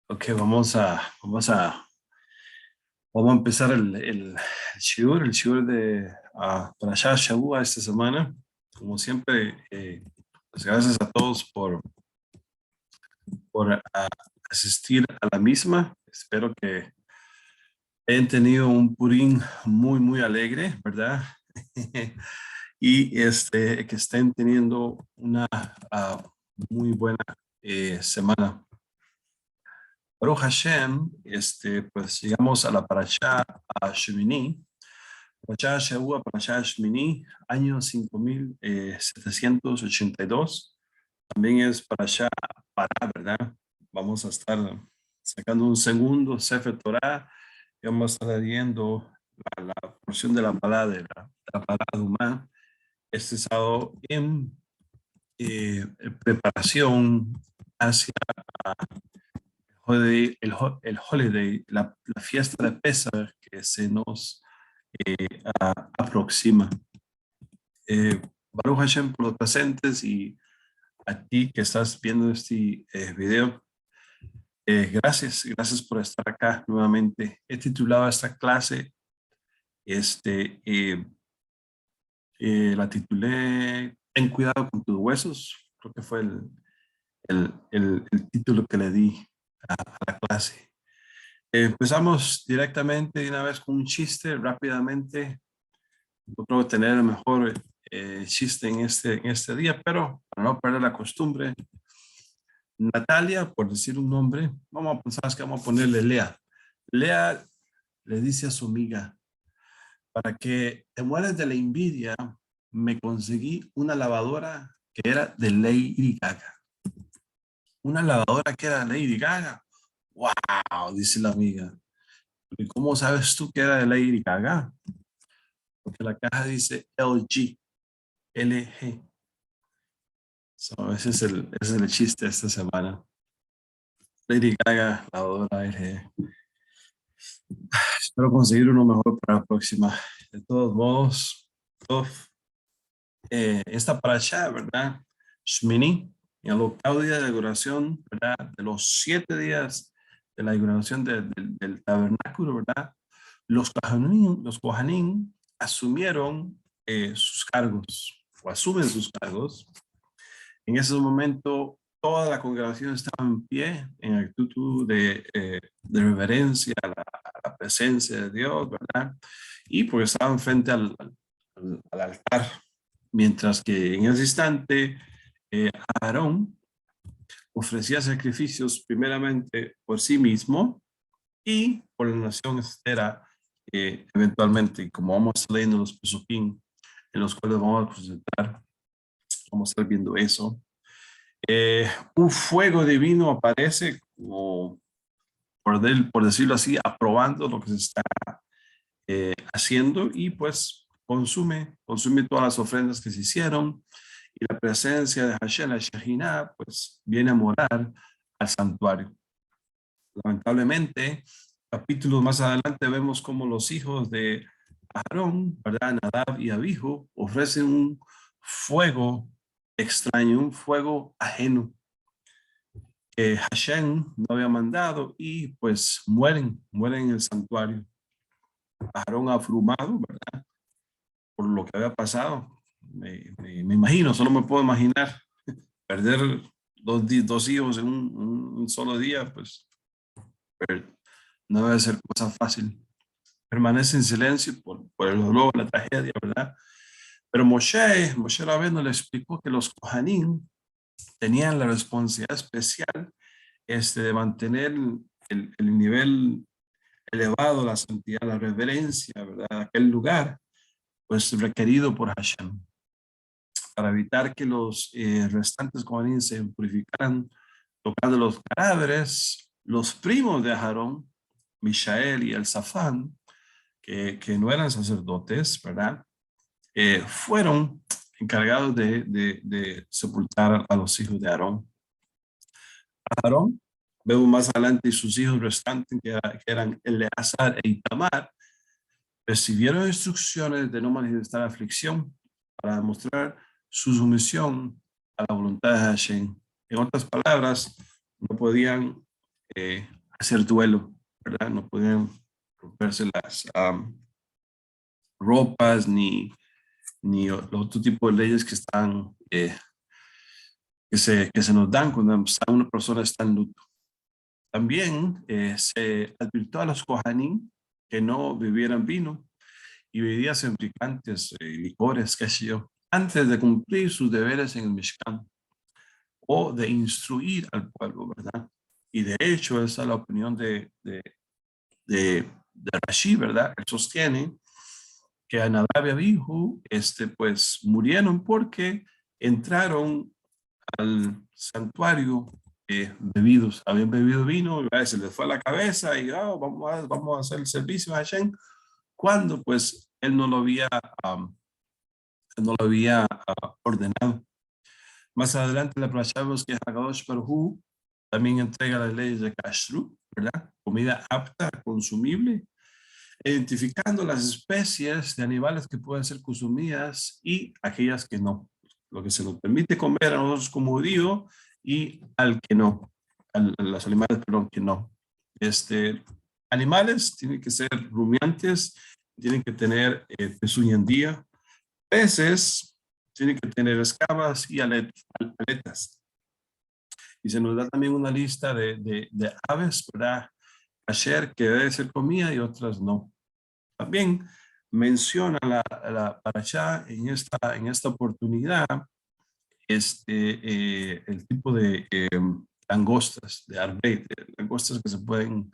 Ok, vamos a empezar el shiur de Parashat Shavua esta semana. Como siempre, pues gracias a todos por asistir a la misma. Espero que hayan tenido un Purim muy, muy alegre, ¿verdad? Y que estén teniendo una muy buena semana. Baruch Hashem, pues llegamos a la Parashá Shemini, Parashá Shavua, Parashá Shemini, año 5782. También es Parashá Pará, ¿verdad? Vamos a estar sacando un segundo Sefer Torah y vamos a estar leyendo la porción de la palabra de la palabra humana. Este sábado en preparación hacia el holiday, la fiesta de Pesach que se nos aproxima. Baruch Hashem por los presentes y a ti que estás viendo este video. Gracias por estar acá nuevamente. He titulado esta clase, la titulé Ten cuidado con tus huesos. Creo que fue el título que le di a la clase. Empezamos directamente de una vez con un chiste rápidamente. No creo tener el mejor chiste en este día, pero para no perder la costumbre, Natalia, por decir un nombre, ¿sabes qué? Vamos a ponerle Lea. Lea le dice a su amiga, para que te mueras de la envidia, me conseguí una lavadora que era de Lady Gaga. Una lavadora que era de Lady Gaga. ¡Wow! Dice la amiga. ¿Y cómo sabes tú que era de Lady Gaga? Porque la caja dice LG, LG. So, ese es el chiste de esta semana. Lady Gaga, lavadora LG. Espero conseguir uno mejor para la próxima. De todos modos, esta parasha, ¿verdad? Shmini, en el octavo día de la inauguración, ¿verdad? De los 7 días de la inauguración del tabernáculo, ¿verdad? Los Kohanim asumieron sus cargos, o asumen sus cargos. En ese momento, toda la congregación estaba en pie, en actitud de reverencia a la presencia de Dios, ¿verdad? Y porque estaban frente al altar, mientras que en ese instante Aarón ofrecía sacrificios primeramente por sí mismo y por la nación entera, eventualmente, como vamos a estar leyendo los pesukim en los cuales vamos a presentar, vamos a estar viendo eso. Un fuego divino aparece, como por decirlo así, aprobando lo que se está haciendo y pues consume todas las ofrendas que se hicieron y la presencia de Hashem, la Shejinah, pues viene a morar al santuario. Lamentablemente, capítulos más adelante vemos como los hijos de Aarón, ¿verdad? Nadab y Abihu ofrecen un fuego extraño, un fuego ajeno que Hashem no había mandado y pues mueren en el santuario. Aarón abrumado, ¿verdad? Por lo que había pasado. Me imagino, solo me puedo imaginar perder dos hijos en un solo día, pues no debe ser cosa fácil. Permanece en silencio por el dolor, la tragedia, ¿verdad? Pero Moshe Rabbeinu le explicó que los Kohanim tenían la responsabilidad especial de mantener el nivel elevado, la santidad, la reverencia, ¿verdad? Aquel lugar, pues requerido por Hashem, para evitar que los restantes Kohanim se purificaran tocando los cadáveres. Los primos de Aarón, Mishael y el Zafán, que no eran sacerdotes, ¿verdad? Fueron encargados de sepultar a los hijos de Aarón. Aarón, vemos más adelante, y sus hijos restantes, que eran Eleazar e Itamar, recibieron instrucciones de no manifestar aflicción para demostrar su sumisión a la voluntad de Hashem. En otras palabras, no podían hacer duelo, ¿verdad? No podían romperse las ropas ni otro tipo de leyes que están, que se nos dan cuando una persona está en luto. También se advirtió a los Kohanim que no bebieran vino y bebidas picantes, licores, qué sé yo, antes de cumplir sus deberes en el Mishkan o de instruir al pueblo, ¿verdad? Y de hecho, esa es la opinión de Rashi, ¿verdad? Él sostiene que a Nadab y Abihu, pues murieron porque entraron al santuario bebidos, habían bebido vino, y se les fue a la cabeza y vamos a hacer el servicio a Hashem, cuando pues él um, no lo había ordenado. Más adelante le aprovechamos que Hakadosh Baruj Hu también entrega las leyes de Kashrut, ¿verdad? Comida apta, consumible, identificando las especies de animales que pueden ser consumidas y aquellas que no. Lo que se nos permite comer a nosotros como judío y al que no, a los animales, perdón, que no. Animales tienen que ser rumiantes, tienen que tener pezuña en día. Peces tienen que tener escamas y aletas. Y se nos da también una lista de aves, ¿verdad? Kasher, que debe ser comida y otras no. También menciona la parashá en esta oportunidad el tipo de langostas, de arbeit, de langostas que se pueden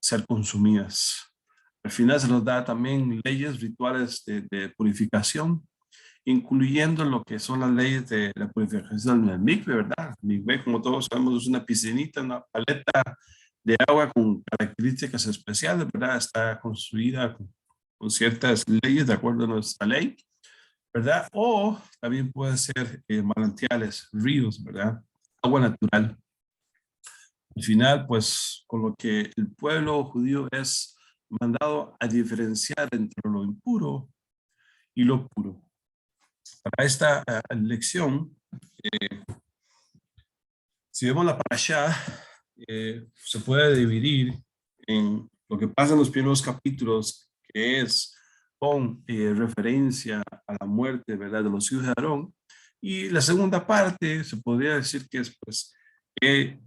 ser consumidas. Al final se nos da también leyes rituales de purificación, incluyendo lo que son las leyes de la purificación del mikve, ¿verdad? El mikve, como todos sabemos, es una piscinita, una paleta de agua con características especiales, ¿verdad? Está construida con ciertas leyes de acuerdo a nuestra ley, ¿verdad? O también pueden ser manantiales, ríos, ¿verdad? Agua natural. Al final, pues, con lo que el pueblo judío es mandado a diferenciar entre lo impuro y lo puro. Para esta lección, si vemos la parashá, se puede dividir en lo que pasa en los primeros capítulos, que es con referencia a la muerte, ¿verdad?, de los hijos de Aarón, y la segunda parte se podría decir que es, pues, que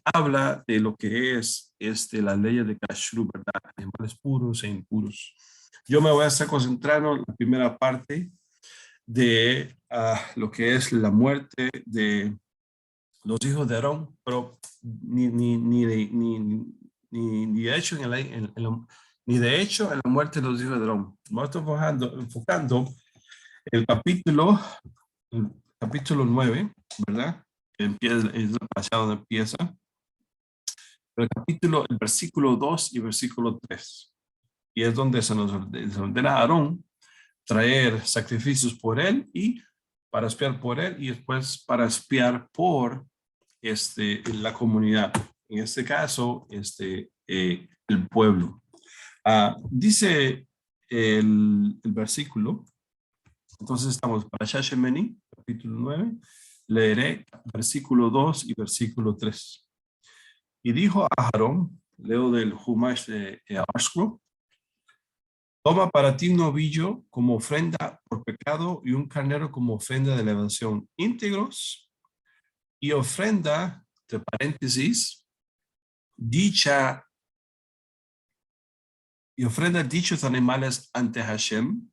habla de lo que es la ley de Kashrut, ¿verdad?, animales puros e impuros. Yo me voy a estar concentrando en la primera parte de lo que es la muerte de los hijos de Aarón, pero ni de hecho ni de hecho en la muerte de los hijos de Aarón. Me estoy enfocando el capítulo 9, ¿verdad? Empieza, es la pasada donde empieza. El versículo 2 y versículo 3. Y es donde se nos ordena a Aarón traer sacrificios por él y para espiar por él y después para espiar por la comunidad, en este caso, el pueblo. Dice el versículo, entonces estamos para Shashemeni, capítulo 9, leeré versículo 2 y versículo 3. Y dijo a Aarón, leo del Humash de Ashkro, toma para ti un novillo como ofrenda por pecado y un carnero como ofrenda de elevación íntegros y ofrenda, entre paréntesis, dicha y ofrenda dichos animales ante Hashem.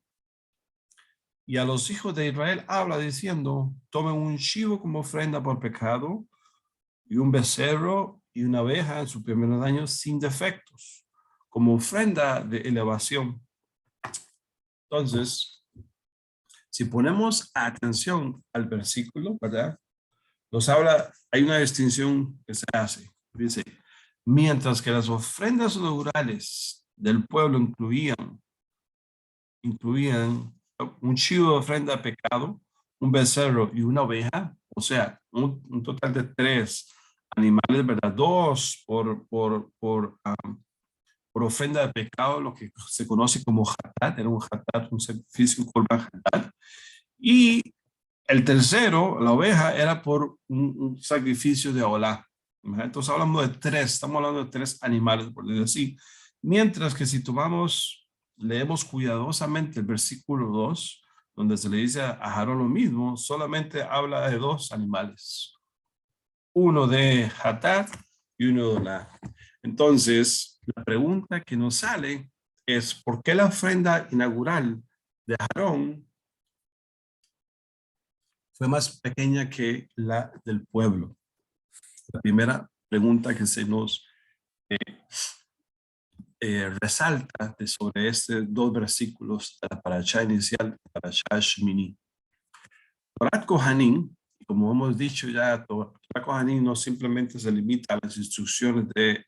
Y a los hijos de Israel habla diciendo, tomen un chivo como ofrenda por pecado y un becerro y una oveja en sus primeros años sin defectos, como ofrenda de elevación. Entonces, si ponemos atención al versículo, ¿verdad? Nos habla, hay una distinción que se hace. Dice, mientras que las ofrendas inaugurales del pueblo incluían un chivo de ofrenda de pecado, un becerro y una oveja, o sea, un total de 3 animales, ¿verdad? 2 por ofrenda de pecado, lo que se conoce como hatat, era un hatat, un sacrificio, un korban hatat, y El tercero, la oveja, era por un sacrificio de Olá. Entonces hablamos de tres, estamos hablando de tres animales, por decirlo así. Mientras que si leemos cuidadosamente el versículo 2, donde se le dice a Aarón lo mismo, solamente habla de dos animales. Uno de Hatat y uno de Olá. Entonces, la pregunta que nos sale es, ¿por qué la ofrenda inaugural de Aarón fue más pequeña que la del pueblo? La primera pregunta que se nos resalta sobre estos dos versículos de la parashá inicial, parashá Shmini. Torat Kohanim, como hemos dicho ya, Torat Kohanim no simplemente se limita a las instrucciones de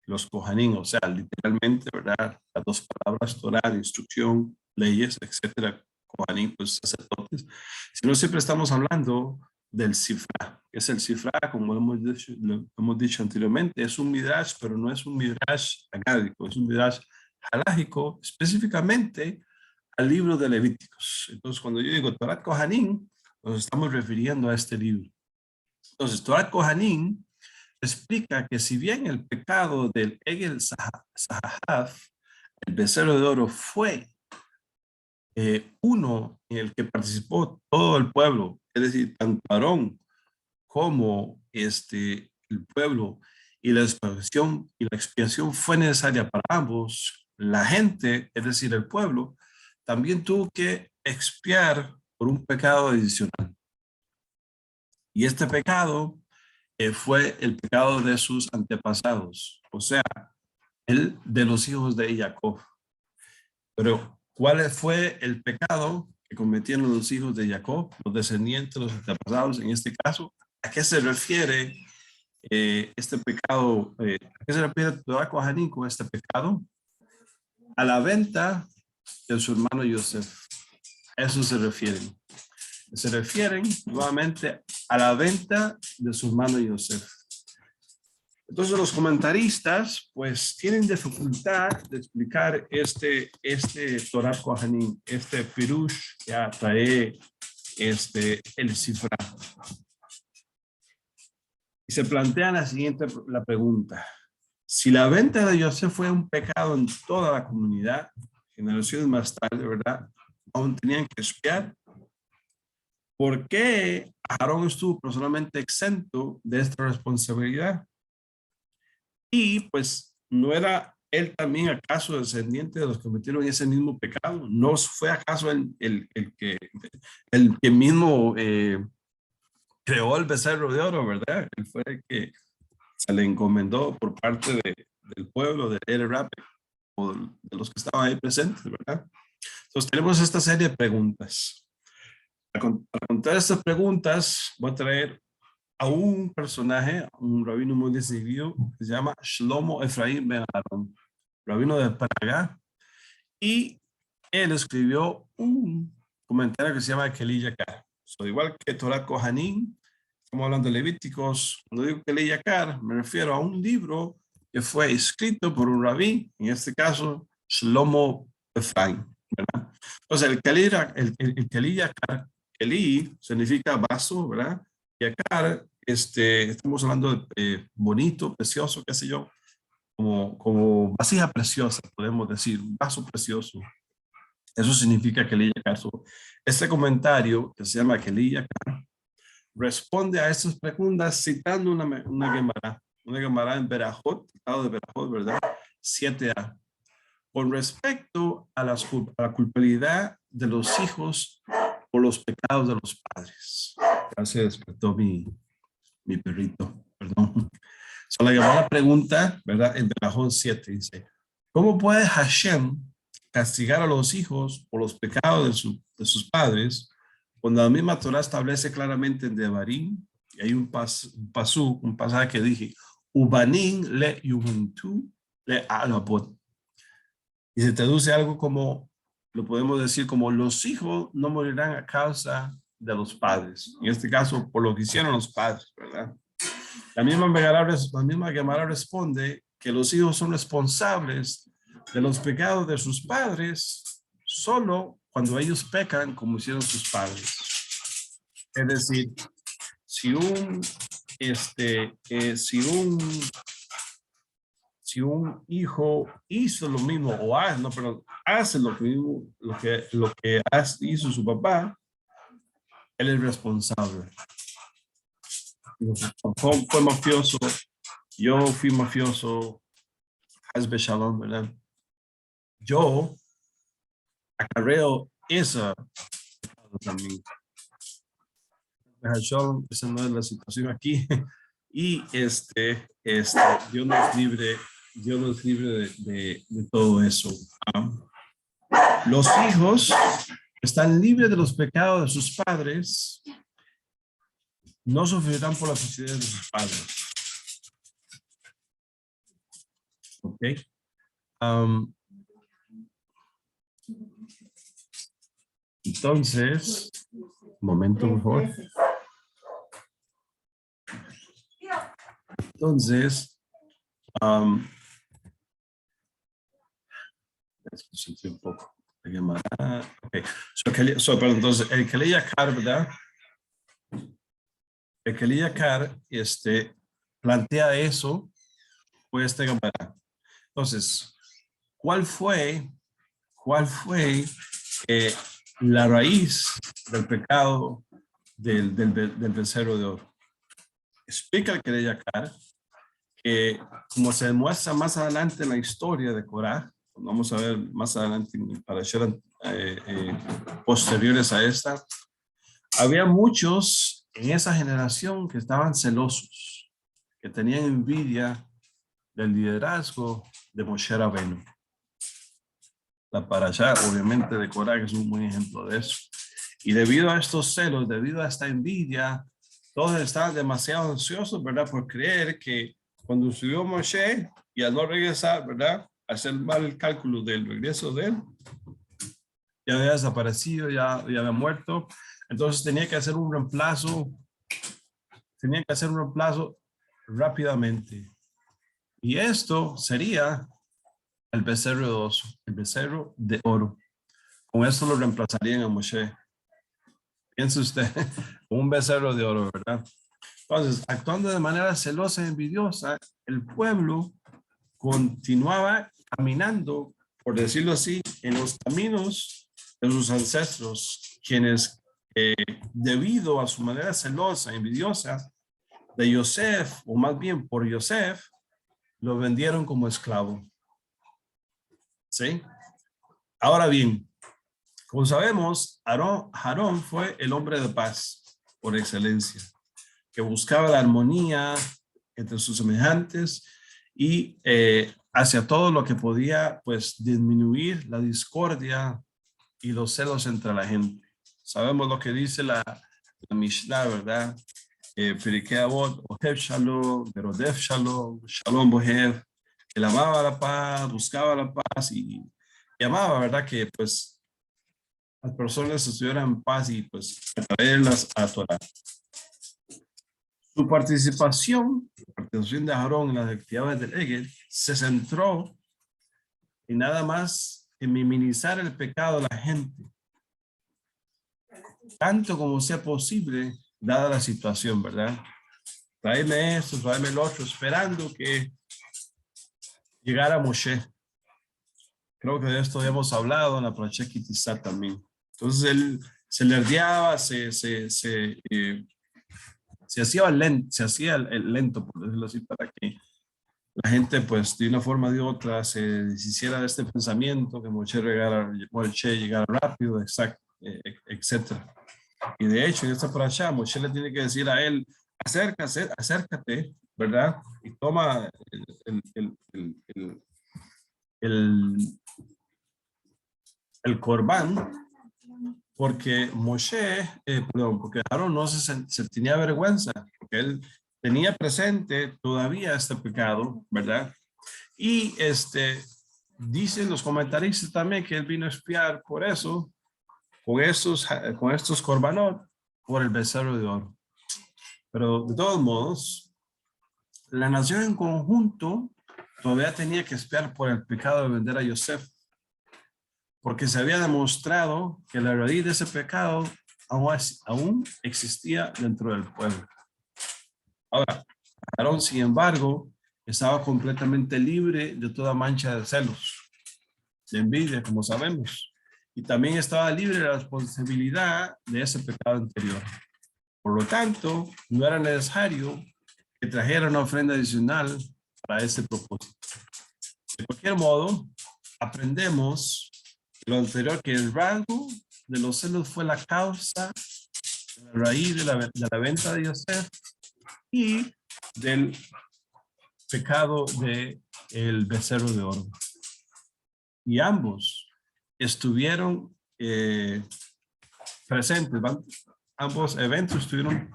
los Kohanim, o sea, literalmente, ¿verdad? Las dos palabras, Torah, instrucción, leyes, etcétera, Kohanim, pues sacerdotes, sino siempre estamos hablando del Sifra, que es el Sifra, como lo hemos dicho anteriormente, es un midrash, pero no es un midrash agádico, es un midrash halágico, específicamente al libro de Levíticos. Entonces, cuando yo digo Torah Kohanim, nos estamos refiriendo a este libro. Entonces, Torah Kohanim explica que si bien el pecado del Egel Sahaf, el becerro de oro, fue uno en el que participó todo el pueblo, es decir, tanto Aarón como el pueblo, y la expiación fue necesaria para ambos, la gente, es decir, el pueblo, también tuvo que expiar por un pecado adicional. Y este pecado fue el pecado de sus antepasados, o sea, el de los hijos de Jacob. Pero, ¿cuál fue el pecado que cometieron los hijos de Jacob, los descendientes, los antepasados en este caso? ¿A qué se refiere este pecado? ¿A qué se refiere Torah Kohanim con este pecado? A la venta de su hermano Yosef. A eso se refieren. Se refieren nuevamente a la venta de su hermano Yosef. Entonces los comentaristas pues tienen dificultad de explicar este Torah Kohanim, este Pirush que trae el Sifra. Y se plantea la pregunta: si la venta de Yosef fue un pecado en toda la comunidad, generaciones más tarde, ¿verdad? Aún tenían que expiar. ¿Por qué Aarón estuvo personalmente exento de esta responsabilidad? Y pues, ¿no era él también acaso descendiente de los que cometieron ese mismo pecado? ¿No fue acaso el que mismo creó el becerro de oro, verdad? Él fue el que se le encomendó por parte del pueblo de El Rape, o de los que estaban ahí presentes, ¿verdad? Entonces tenemos esta serie de preguntas. Para contar estas preguntas, voy a traer a un personaje, un rabino muy decidido, que se llama Shlomo Efraim Ben Aaron, rabino de Praga, y él escribió un comentario que se llama Keli Yakar. Igual que Torah Kohanim, estamos hablando de Levíticos. Cuando digo Keli Yakar, me refiero a un libro que fue escrito por un rabí, en este caso Shlomo Efraim, ¿verdad? Entonces, el Keli Yakar, Keli significa vaso, ¿verdad? Yakar, estamos hablando de bonito, precioso, qué sé yo, como vasija preciosa, podemos decir, un vaso precioso. Eso significa Keli Yakar. Este comentario, que se llama Keli Yakar, responde a estas preguntas citando una Gemara en Berajot, tratado de Berajot, ¿verdad? 7a. Con respecto a la culpabilidad de los hijos por los pecados de los padres. Ya se despertó mi perrito, perdón. La Gemara pregunta, ¿verdad? En Berajot 7 dice: ¿cómo puede Hashem castigar a los hijos por los pecados de sus padres, cuando la misma Torah establece claramente en Devarim, y hay un pasaje que dije, Ubanin le yuventu le alabot, y se traduce algo como, lo podemos decir como, los hijos no morirán a causa de los padres, en este caso por lo que hicieron los padres, ¿verdad? La misma Gemara responde que los hijos son responsables de los pecados de sus padres solo cuando ellos pecan como hicieron sus padres. Es decir, si un, si un hijo hizo lo mismo o hace, no, pero hace lo mismo, hizo su papá, él es responsable. Fue mafioso, yo fui mafioso, Hasbe Shalom, ¿verdad? Yo acarreo esa también. Shalom, esa no es la situación aquí. Y Dios nos libre, de todo eso. Los hijos están libres de los pecados de sus padres, no sufrirán por las suciedades de sus padres. ¿Ok? Entonces, un momento, por favor. Entonces, sentí un poco. Okay. Entonces, el que leía Car, ¿verdad? El que leía Car, plantea eso, pues entonces, ¿cuál fue la raíz del pecado del becerro de oro? Explica el que leía Car que, como se demuestra más adelante en la historia de Corá, vamos a ver más adelante para ser posteriores a esta, había muchos en esa generación que estaban celosos, que tenían envidia del liderazgo de Moshe Rabbeinu. La parashá, obviamente, de Corá es un buen ejemplo de eso. Y debido a estos celos, debido a esta envidia, todos estaban demasiado ansiosos, ¿verdad? Por creer que cuando subió Moshe y al no regresar, ¿verdad? Hacer mal el cálculo del regreso de él, ya había desaparecido, ya había muerto. Entonces tenía que hacer un reemplazo rápidamente. Y esto sería el becerro de oro. Con esto lo reemplazarían a Moshe. Piense usted, un becerro de oro, ¿verdad? Entonces, actuando de manera celosa y envidiosa, el pueblo continuaba caminando, por decirlo así, en los caminos de sus ancestros, quienes, debido a su manera celosa e envidiosa de Yosef, o más bien por Yosef, lo vendieron como esclavo. ¿Sí? Ahora bien, como sabemos, Aarón fue el hombre de paz por excelencia, que buscaba la armonía entre sus semejantes y hacia todo lo que podía, pues, disminuir la discordia y los celos entre la gente. Sabemos lo que dice la Mishnah, ¿verdad? Pirkei Avot, Ohev Shalom, Berodef Shalom, Shalom Bohev. Él amaba la paz, buscaba la paz y amaba, ¿verdad? Que pues las personas estuvieran en paz y pues atraerlas a Torah. Su participación, la participación de Aarón en las actividades del Egel, se centró en nada más en minimizar el pecado de la gente, tanto como sea posible, dada la situación, ¿verdad? Tráeme esto, tráeme el otro, esperando que llegara Moshe. Creo que de esto hemos hablado en la Parashat Ki Tisa también. Entonces él se nerdeaba, se hacía el lento, por decirlo así, para que la gente, pues, de una forma o de otra, se deshiciera de este pensamiento, que Moshe llegara rápido, exacto, etcétera. Y de hecho, en esta parasha, Moshe le tiene que decir a él, acércate, ¿verdad? Y toma el corbán, porque porque Aarón no se tenía vergüenza, porque él tenía presente todavía este pecado, ¿verdad? Y dicen los comentaristas también que él vino a espiar por eso, con estos corbanot, por el becerro de oro. Pero de todos modos, la nación en conjunto todavía tenía que espiar por el pecado de vender a Yosef, porque se había demostrado que la raíz de ese pecado aún existía dentro del pueblo. Ahora, Aarón, sin embargo, estaba completamente libre de toda mancha de celos, de envidia, como sabemos. Y también estaba libre de la responsabilidad de ese pecado anterior. Por lo tanto, no era necesario que trajera una ofrenda adicional para ese propósito. De cualquier modo, aprendemos de lo anterior que el rasgo de los celos fue la causa, la raíz de la venta de Yosef y del pecado de el becerro de oro. Y ambos estuvieron presentes, ambos eventos estuvieron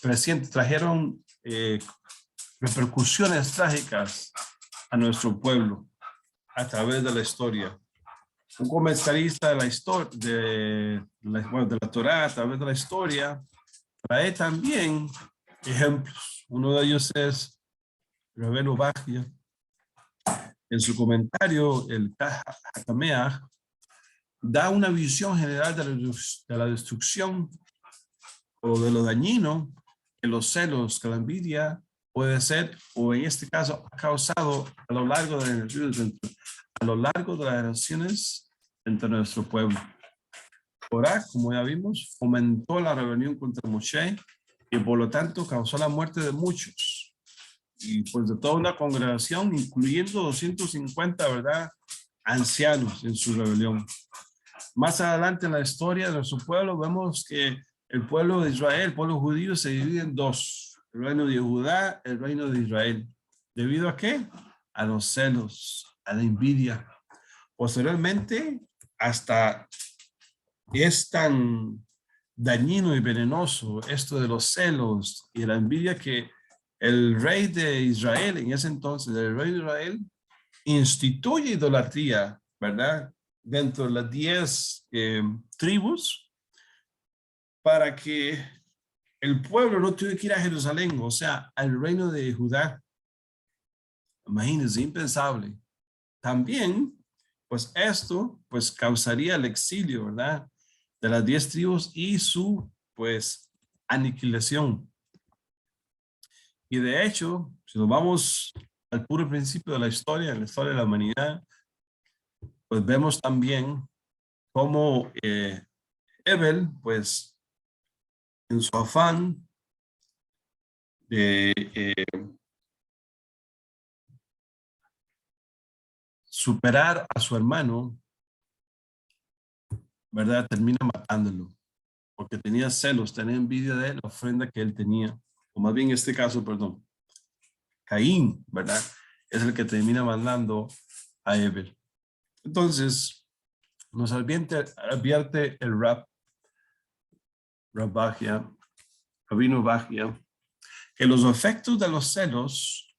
presentes, trajeron repercusiones trágicas a nuestro pueblo a través de la historia. Un comentarista de la historia, de la Torá, a través de la historia, trae también ejemplos. Uno de ellos es Rabbeinu Bachya. En su comentario, el Hakameach da una visión general de la destrucción o de lo dañino que los celos, que la envidia puede ser, o en este caso ha causado a lo largo de las generaciones entre nuestro pueblo. Corá, como ya vimos, fomentó la rebelión contra Moshe y por lo tanto causó la muerte de muchos. Y pues de toda una congregación, incluyendo 250, ¿verdad?, ancianos en su rebelión. Más adelante en la historia de nuestro pueblo vemos que el pueblo de Israel, el pueblo judío, se divide en dos: el reino de Judá, el reino de Israel. ¿Debido a qué? A los celos, a la envidia. Posteriormente, hasta es tan dañino y venenoso esto de los celos y la envidia que el rey de Israel, en ese entonces, el rey de Israel, instituye idolatría, ¿verdad?, dentro de las 10 tribus, para que el pueblo no tuviera que ir a Jerusalén, o sea, al reino de Judá. Imagínense, impensable. También, pues esto, pues causaría el exilio, ¿verdad?, de las 10 tribus y su, pues, aniquilación. Y de hecho, si nos vamos al puro principio de la historia de la humanidad, pues vemos también cómo Abel, pues, en su afán de superar a su hermano, ¿verdad?, termina matándolo, porque tenía celos, tenía envidia de la ofrenda que él tenía, o más bien en este caso, perdón, Caín, ¿verdad?, es el que termina mandando a Abel. Entonces, nos advierte el Rabino Bachya, que los efectos de los celos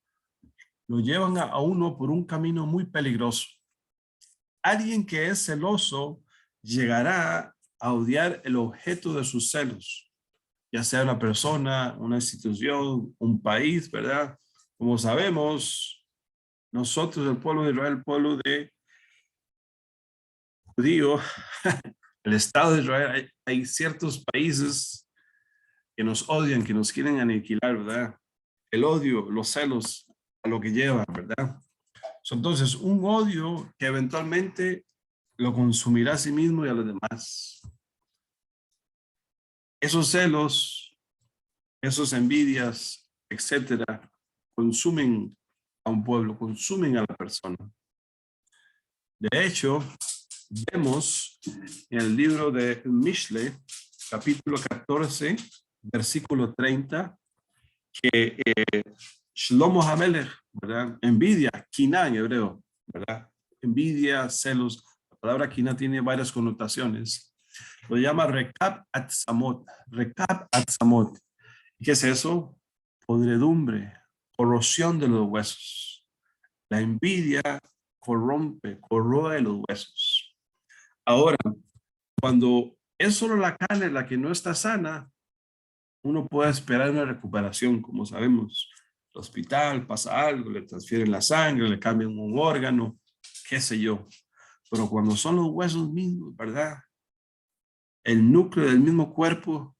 lo llevan a uno por un camino muy peligroso. Alguien que es celoso llegará a odiar el objeto de sus celos, ya sea una persona, una institución, un país, ¿verdad? Como sabemos, nosotros, el pueblo de Israel, el pueblo de judío, el Estado de Israel, hay ciertos países que nos odian, que nos quieren aniquilar, ¿verdad? El odio, los celos, a lo que lleva, ¿verdad? Entonces, un odio que eventualmente lo consumirá a sí mismo y a los demás. Esos celos, esos envidias, etcétera, consumen a un pueblo, consumen a la persona. De hecho, vemos en el libro de Mishle, capítulo 14, versículo 30, que Shlomo HaMelech, ¿verdad?, envidia, kiná en hebreo, ¿verdad?, envidia, celos. La palabra kiná tiene varias connotaciones. Lo llama Rekab Atzamot. Rekab Atzamot. ¿Qué es eso? Podredumbre, corrosión de los huesos. La envidia corrompe, corroe los huesos. Ahora, cuando es solo la carne la que no está sana, uno puede esperar una recuperación, como sabemos. El hospital pasa algo, le transfieren la sangre, le cambian un órgano, qué sé yo. Pero cuando son los huesos mismos, ¿verdad?, el núcleo del mismo cuerpo,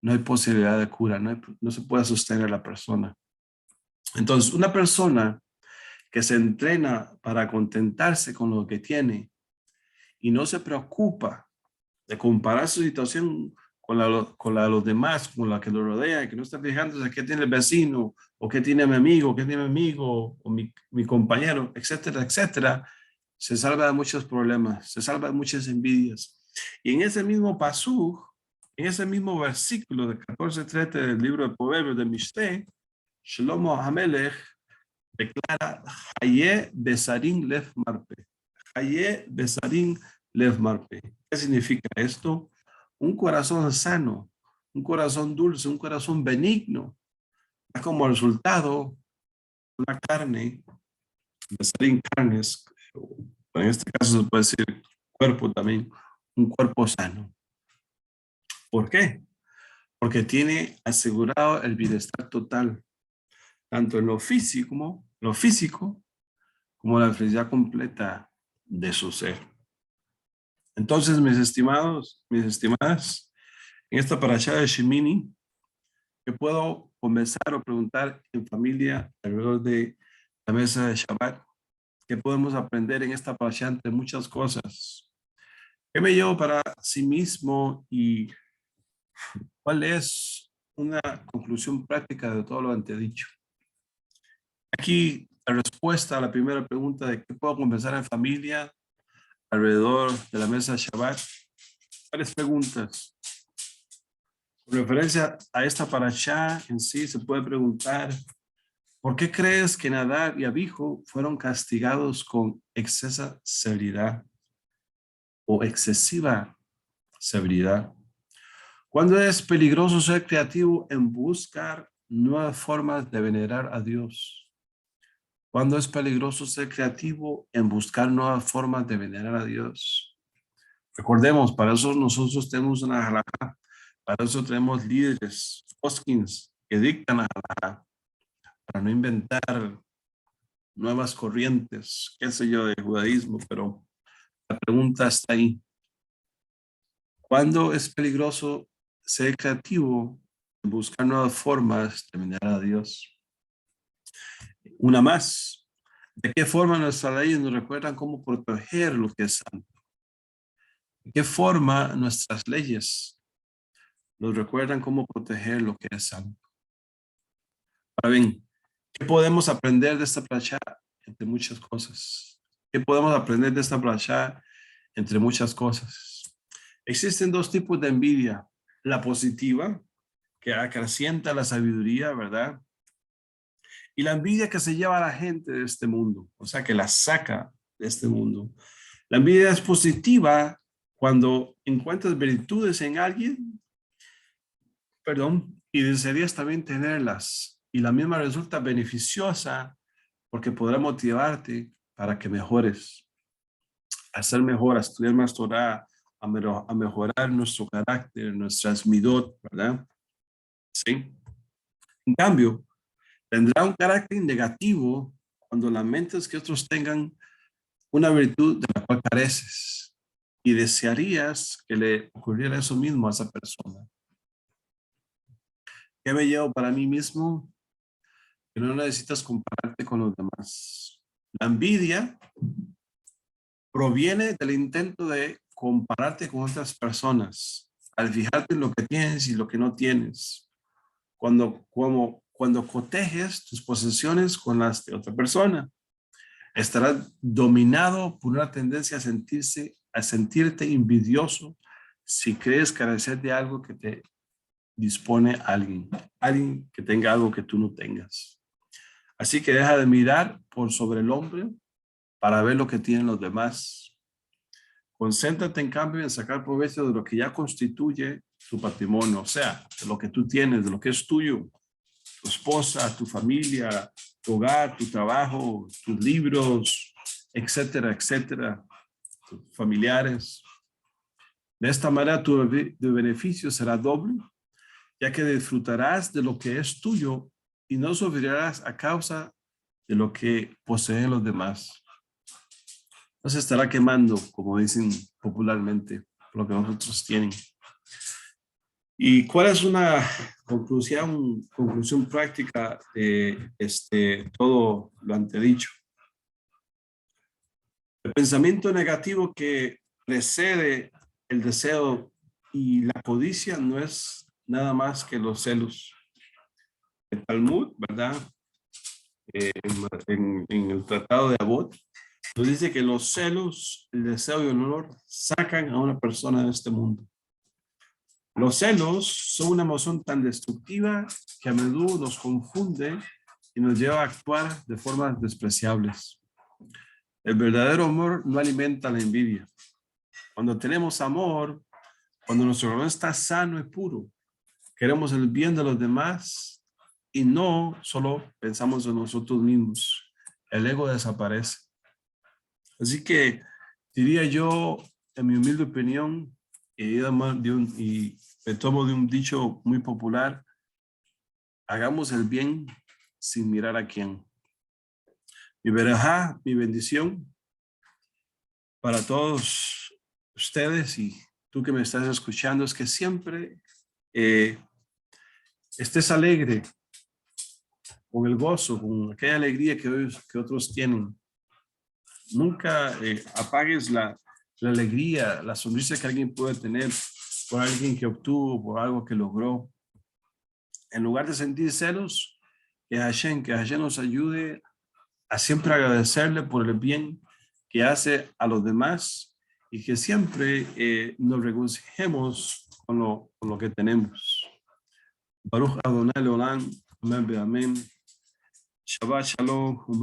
no hay posibilidad de cura, no se puede sostener a la persona. Entonces, una persona que se entrena para contentarse con lo que tiene y no se preocupa de comparar su situación con la de los demás, con la que lo rodea, que no está fijándose qué tiene el vecino, o qué tiene mi amigo, qué tiene mi amigo, o mi compañero, etcétera, etcétera, se salva de muchos problemas, se salva de muchas envidias. Y en ese mismo pasú, en ese mismo versículo de 14:13 del libro de Proverbios de Mishle, Shlomo Hamelech declara, Haye Besarim Lev Marpe. Haye Besarim Lev Marpe. ¿Qué significa esto? Un corazón sano, un corazón dulce, un corazón benigno. Da como resultado una carne, Besarim carnes, en este caso se puede decir cuerpo también, un cuerpo sano. ¿Por qué? Porque tiene asegurado el bienestar total, tanto en lo físico como la felicidad completa de su ser. Entonces, mis estimados, mis estimadas, en esta parashá de Shemini, que puedo comenzar o preguntar en familia alrededor de la mesa de Shabbat, que podemos aprender en esta parashá entre muchas cosas. ¿Qué me llevo para sí mismo y cuál es una conclusión práctica de todo lo antedicho? Aquí la respuesta a la primera pregunta de qué puedo conversar en familia alrededor de la mesa de Shabbat. Varias preguntas. Con referencia a esta parashá en sí, se puede preguntar, ¿por qué crees que Nadab y Abijo fueron castigados con excesiva severidad o excesiva severidad? ¿Cuándo es peligroso ser creativo en buscar nuevas formas de venerar a Dios? ¿Cuándo es peligroso ser creativo en buscar nuevas formas de venerar a Dios? Recordemos, para eso nosotros tenemos una halajá, para eso tenemos líderes, poskins, que dictan a halajá, para no inventar nuevas corrientes, qué sé yo, de judaísmo, pero la pregunta está ahí. ¿Cuándo es peligroso ser creativo en buscar nuevas formas de venerar a Dios? Una más. ¿De qué forma nuestras leyes nos recuerdan cómo proteger lo que es santo? ¿De qué forma nuestras leyes nos recuerdan cómo proteger lo que es santo? Ahora bien, ¿qué podemos aprender de esta parashá? Entre muchas cosas. ¿Qué podemos aprender de esta parashá? Entre muchas cosas. Existen dos tipos de envidia. La positiva, que acrecienta la sabiduría, ¿verdad? Y la envidia que se lleva a la gente de este mundo, o sea, que la saca de este mundo. La envidia es positiva cuando encuentras virtudes en alguien, perdón, y desearías también tenerlas. Y la misma resulta beneficiosa porque podrá motivarte para que mejores, a ser mejor, a estudiar más Torah, a mejorar nuestro carácter, nuestras midot, ¿verdad? Sí. En cambio, tendrá un carácter negativo cuando lamentes que otros tengan una virtud de la cual careces y desearías que le ocurriera eso mismo a esa persona. ¿Qué me llevo para mí mismo? Que no necesitas compararte con los demás. La envidia proviene del intento de compararte con otras personas, al fijarte en lo que tienes y lo que no tienes. Cuando cotejes tus posesiones con las de otra persona, estarás dominado por una tendencia a sentirte envidioso si crees carecer de algo que te dispone alguien que tenga algo que tú no tengas. Así que deja de mirar por sobre el hombre para ver lo que tienen los demás. Concéntrate en cambio en sacar provecho de lo que ya constituye tu patrimonio, o sea, de lo que tú tienes, de lo que es tuyo, tu esposa, tu familia, tu hogar, tu trabajo, tus libros, etcétera, etcétera, tus familiares. De esta manera tu beneficio será doble, ya que disfrutarás de lo que es tuyo y no sufrirás a causa de lo que poseen los demás. No se estará quemando, como dicen popularmente. lo que nosotros tienen. ¿Y cuál es una conclusión práctica de todo lo antedicho? El pensamiento negativo que precede el deseo y la codicia no es nada más que los celos. El Talmud, ¿verdad? En el Tratado de Abot, nos dice que los celos, el deseo y el honor sacan a una persona de este mundo. Los celos son una emoción tan destructiva que a menudo nos confunde y nos lleva a actuar de formas despreciables. El verdadero amor no alimenta la envidia. Cuando tenemos amor, cuando nuestro corazón está sano y puro, queremos el bien de los demás y no solo pensamos en nosotros mismos. El ego desaparece. Así que diría yo, en mi humilde opinión, y me tomo de un dicho muy popular: hagamos el bien sin mirar a quién. Mi verajá, mi bendición para todos ustedes y tú que me estás escuchando es que siempre estés alegre, con el gozo, con aquella alegría que otros tienen. Nunca apagues la alegría, la sonrisa que alguien puede tener por alguien que obtuvo, por algo que logró. En lugar de sentir celos, que Hashem nos ayude a siempre agradecerle por el bien que hace a los demás y que siempre nos regocijemos con lo que tenemos. Baruch Adonai Leolam, amén, amén. Shabbat Shalom, un